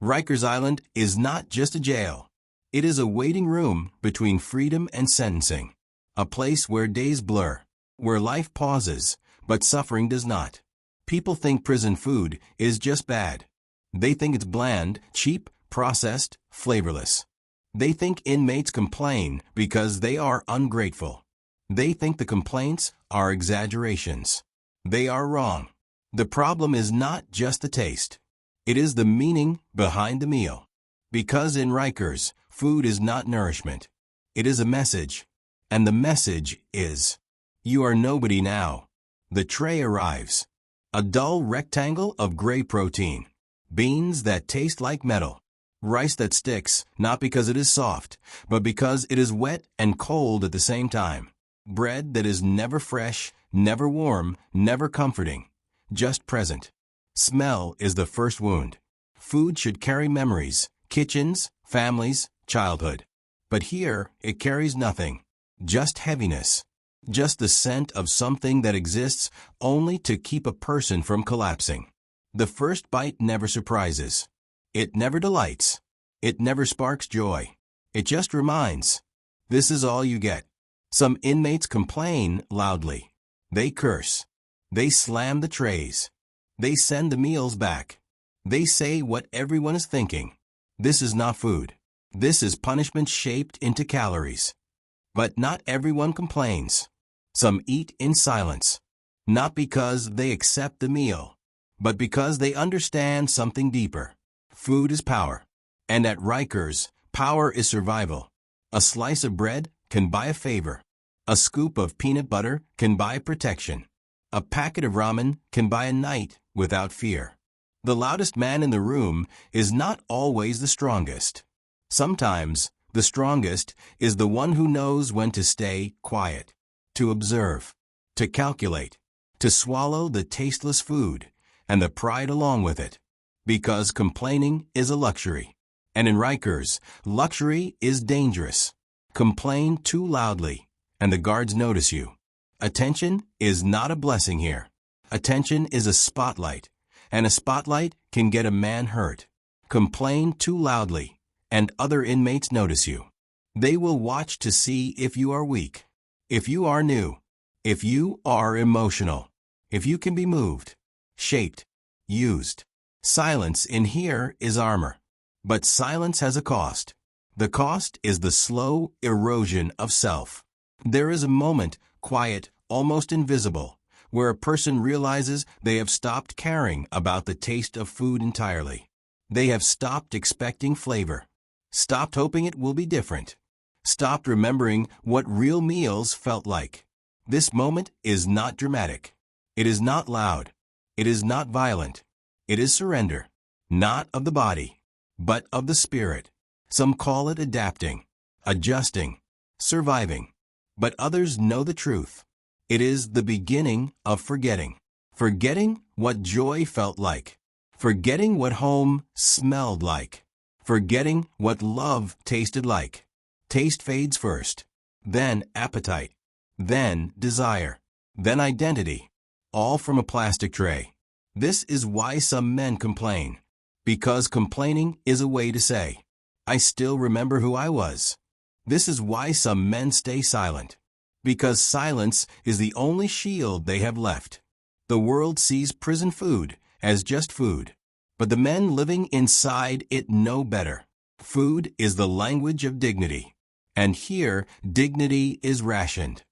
Rikers Island is not just a jail. It is a waiting room between freedom and sentencing. A place where days blur, where life pauses, but suffering does not. People think prison food is just bad. They think it's bland, cheap, processed, flavorless. They think inmates complain because they are ungrateful. They think the complaints are exaggerations. They are wrong. The problem is not just the taste. It is the meaning behind the meal. Because in Rikers, food is not nourishment. It is a message. And the message is, you are nobody now. The tray arrives. A dull rectangle of gray protein. Beans that taste like metal. Rice that sticks, not because it is soft, but because it is wet and cold at the same time. Bread that is never fresh, never warm, never comforting, just present. Smell is the first wound. Food should carry memories, kitchens, families, childhood. But here, it carries nothing. Just heaviness. Just the scent of something that exists only to keep a person from collapsing. The first bite never surprises. It never delights. It never sparks joy. It just reminds. This is all you get. Some inmates complain loudly. They curse. They slam the trays. They send the meals back. They say what everyone is thinking. This is not food. This is punishment shaped into calories. But not everyone complains. Some eat in silence. Not because they accept the meal, but because they understand something deeper. Food is power. And at Rikers, power is survival. A slice of bread can buy a favor. A scoop of peanut butter can buy protection. A packet of ramen can buy a night without fear. The loudest man in the room is not always the strongest. Sometimes, the strongest is the one who knows when to stay quiet, to observe, to calculate, to swallow the tasteless food and the pride along with it. Because complaining is a luxury. And in Rikers, luxury is dangerous. Complain too loudly, and the guards notice you. Attention is not a blessing here. Attention is a spotlight, and a spotlight can get a man hurt. Complain too loudly, and other inmates notice you. They will watch to see if you are weak, if you are new, if you are emotional, if you can be moved, shaped, used. Silence in here is armor. But silence has a cost. The cost is the slow erosion of self. There is a moment, quiet, almost invisible, where a person realizes they have stopped caring about the taste of food entirely. They have stopped expecting flavor. Stopped hoping it will be different. Stopped remembering what real meals felt like. This moment is not dramatic. It is not loud. It is not violent. It is surrender, not of the body, but of the spirit. Some call it adapting, adjusting, surviving, but others know the truth. It is the beginning of forgetting. Forgetting what joy felt like. Forgetting what home smelled like. Forgetting what love tasted like. Taste fades first, then appetite, then desire, then identity, all from a plastic tray. This is why some men complain. Because complaining is a way to say, I still remember who I was. This is why some men stay silent. Because silence is the only shield they have left. The world sees prison food as just food. But the men living inside it know better. Food is the language of dignity. And here, dignity is rationed.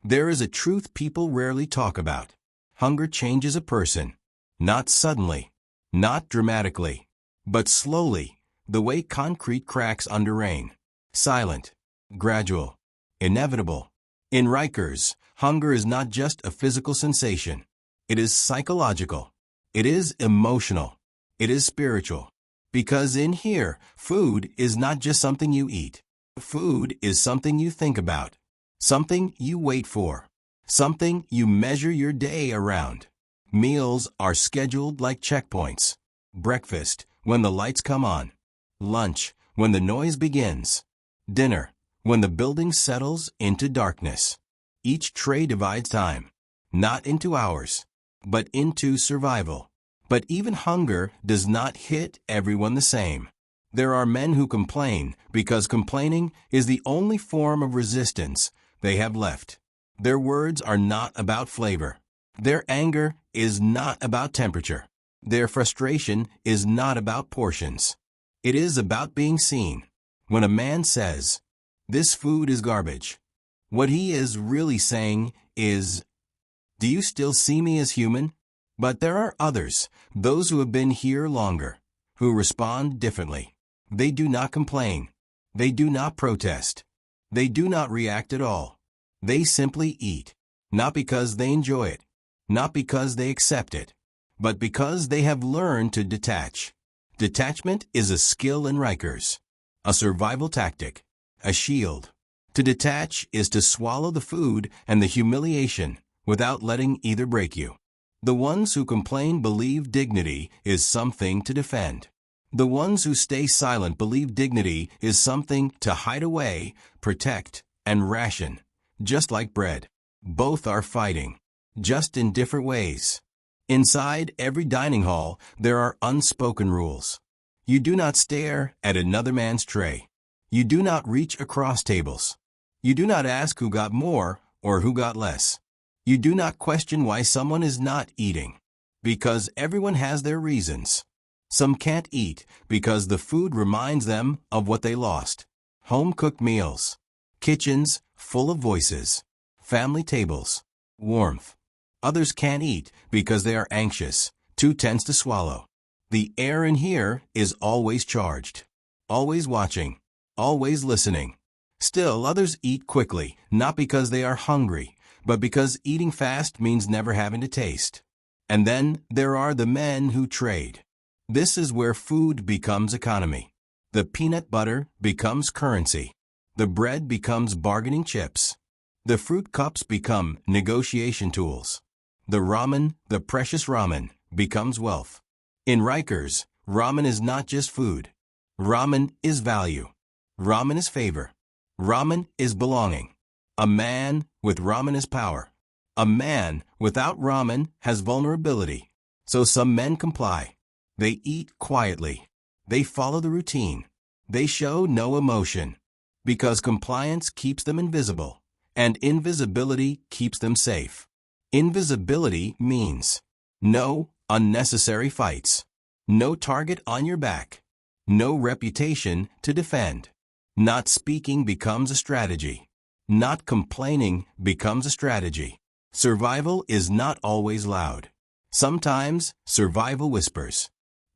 There is a truth people rarely talk about. Hunger changes a person. Not suddenly, not dramatically, but slowly, the way concrete cracks under rain. Silent, gradual, inevitable. In Rikers, hunger is not just a physical sensation. It is psychological. It is emotional. It is spiritual. Because in here, food is not just something you eat. Food is something you think about. Something you wait for. Something you measure your day around. Meals are scheduled like checkpoints. Breakfast, when the lights come on. Lunch, when the noise begins. Dinner, when the building settles into darkness. Each tray divides time, not into hours, but into survival. But even hunger does not hit everyone the same. There are men who complain because complaining is the only form of resistance they have left. Their words are not about flavor. Their anger is not about temperature. Their frustration is not about portions. It is about being seen. When a man says, "This food is garbage," what he is really saying is, "Do you still see me as human?" But there are others, those who have been here longer, who respond differently. They do not complain. They do not protest. They do not react at all. They simply eat, not because they enjoy it, not because they accept it, but because they have learned to detach. Detachment is a skill in Rikers, a survival tactic, a shield. To detach is to swallow the food and the humiliation without letting either break you. The ones who complain believe dignity is something to defend. The ones who stay silent believe dignity is something to hide away, protect, and ration, just like bread. Both are fighting, just in different ways. Inside every dining hall, there are unspoken rules. You do not stare at another man's tray. You do not reach across tables. You do not ask who got more or who got less. You do not question why someone is not eating, because everyone has their reasons. Some can't eat because the food reminds them of what they lost. Home-cooked meals, kitchens full of voices, family tables, warmth. Others can't eat because they are anxious, too tense to swallow. The air in here is always charged, always watching, always listening. Still, others eat quickly, not because they are hungry, but because eating fast means never having to taste. And then there are the men who trade. This is where food becomes economy. The peanut butter becomes currency. The bread becomes bargaining chips. The fruit cups become negotiation tools. The ramen, the precious ramen, becomes wealth. In Rikers, ramen is not just food. Ramen is value. Ramen is favor. Ramen is belonging. A man with ramen is power. A man without ramen has vulnerability. So some men comply. They eat quietly. They follow the routine. They show no emotion. Because compliance keeps them invisible, and invisibility keeps them safe. Invisibility means no unnecessary fights, no target on your back, no reputation to defend. Not speaking becomes a strategy. Not complaining becomes a strategy. Survival is not always loud. Sometimes survival whispers.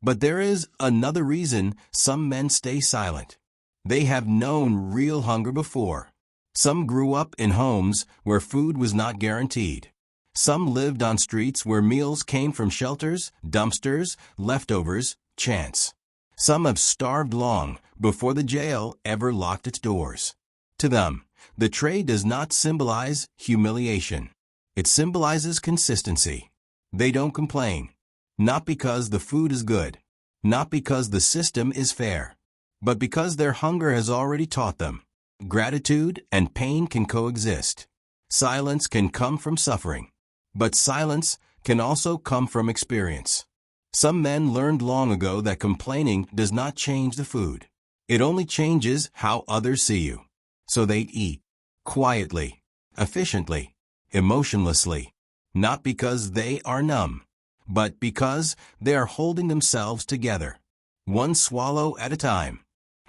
But there is another reason some men stay silent. They have known real hunger before. Some grew up in homes where food was not guaranteed. Some lived on streets where meals came from shelters, dumpsters, leftovers, chance. Some have starved long before the jail ever locked its doors. To them, the tray does not symbolize humiliation. It symbolizes consistency. They don't complain. Not because the food is good, not because the system is fair, but because their hunger has already taught them. Gratitude and pain can coexist. Silence can come from suffering, but silence can also come from experience. Some men learned long ago that complaining does not change the food. It only changes how others see you. So they eat, quietly, efficiently, emotionlessly, not because they are numb, but because they are holding themselves together, one swallow at a time.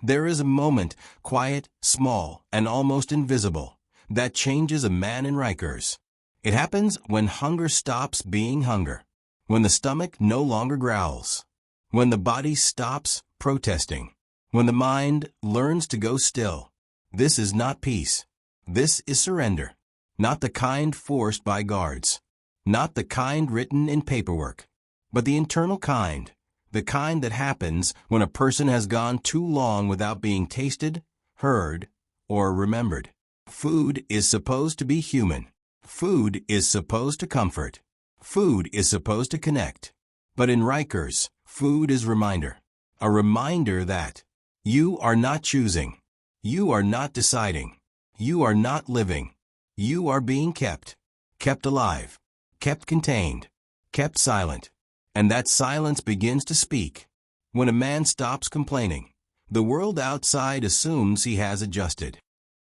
There is a moment, quiet, small, and almost invisible, that changes a man in Rikers. It happens when hunger stops being hunger, when the stomach no longer growls, when the body stops protesting, when the mind learns to go still. This is not peace. This is surrender, not the kind forced by guards, not the kind written in paperwork, but the internal kind, the kind that happens when a person has gone too long without being tasted, heard, or remembered. Food is supposed to be human. Food is supposed to comfort. Food is supposed to connect. But in Rikers, food is reminder. A reminder that you are not choosing. You are not deciding. You are not living. You are being kept. Kept alive. Kept contained. Kept silent. And that silence begins to speak. When a man stops complaining, the world outside assumes he has adjusted.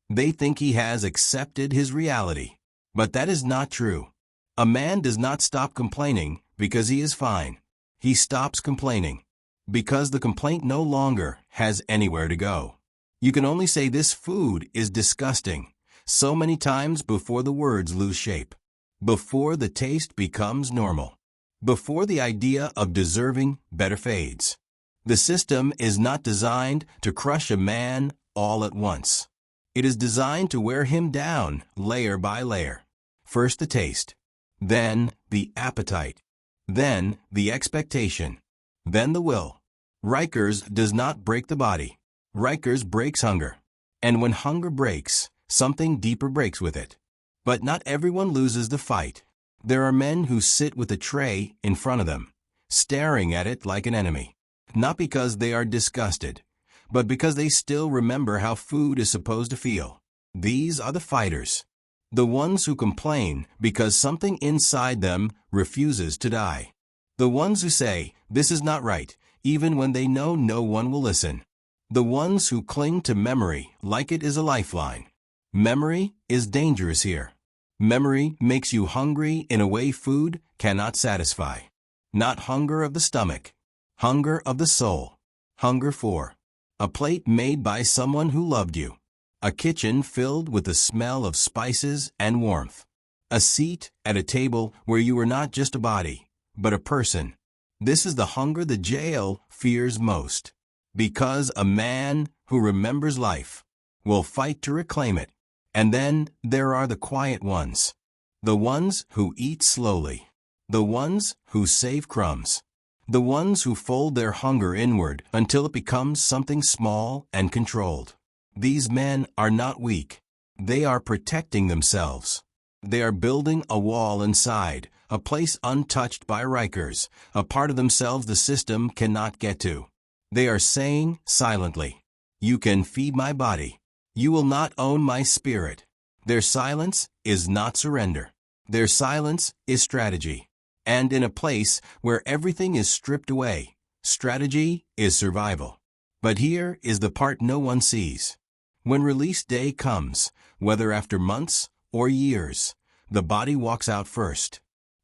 They think he has accepted his reality. But that is not true. A man does not stop complaining because he is fine. He stops complaining because the complaint no longer has anywhere to go. You can only say this food is disgusting so many times before the words lose shape, before the taste becomes normal, before the idea of deserving better fades. The system is not designed to crush a man all at once. It is designed to wear him down layer by layer. First the taste, then the appetite, then the expectation, then the will. Rikers does not break the body. Rikers breaks hunger. And when hunger breaks, something deeper breaks with it. But not everyone loses the fight. There are men who sit with a tray in front of them, staring at it like an enemy. Not because they are disgusted, but because they still remember how food is supposed to feel. These are the fighters. The ones who complain because something inside them refuses to die. The ones who say, this is not right, even when they know no one will listen. The ones who cling to memory like it is a lifeline. Memory is dangerous here. Memory makes you hungry in a way food cannot satisfy. Not hunger of the stomach, hunger of the soul. Hunger for a plate made by someone who loved you. A kitchen filled with the smell of spices and warmth. A seat at a table where you are not just a body, but a person. This is the hunger the jail fears most. Because a man who remembers life will fight to reclaim it. And then there are the quiet ones. The ones who eat slowly. The ones who save crumbs. The ones who fold their hunger inward until it becomes something small and controlled. These men are not weak. They are protecting themselves. They are building a wall inside, a place untouched by Rikers, a part of themselves the system cannot get to. They are saying silently, you can feed my body. You will not own my spirit. Their silence is not surrender. Their silence is strategy. And in a place where everything is stripped away, strategy is survival. But here is the part no one sees. When release day comes, whether after months or years, the body walks out first.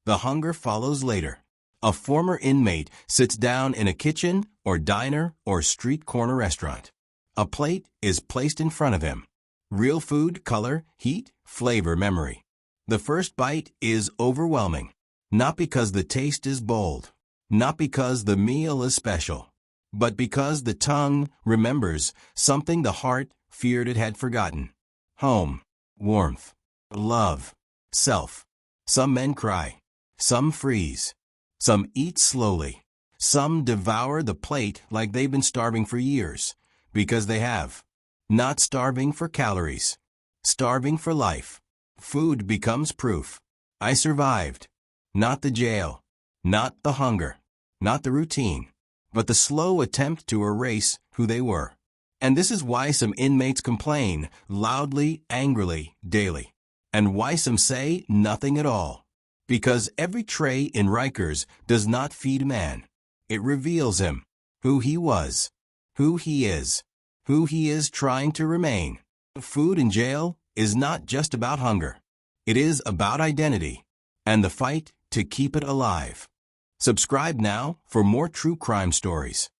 The hunger follows later. A former inmate sits down in a kitchen or diner or street corner restaurant. A plate is placed in front of him. Real food, color, heat, flavor, memory. The first bite is overwhelming. Not because the taste is bold. Not because the meal is special. But because the tongue remembers something the heart feared it had forgotten. Home, warmth, love, self. Some men cry. Some freeze. Some eat slowly. Some devour the plate like they've been starving for years. Because they have. Not starving for calories. Starving for life. Food becomes proof. I survived. Not the jail. Not the hunger. Not the routine. But the slow attempt to erase who they were. And this is why some inmates complain loudly, angrily, daily. And why some say nothing at all. Because every tray in Rikers does not feed man. It reveals him, who he was, who he is trying to remain. Food in jail is not just about hunger. It is about identity and the fight to keep it alive. Subscribe now for more true crime stories.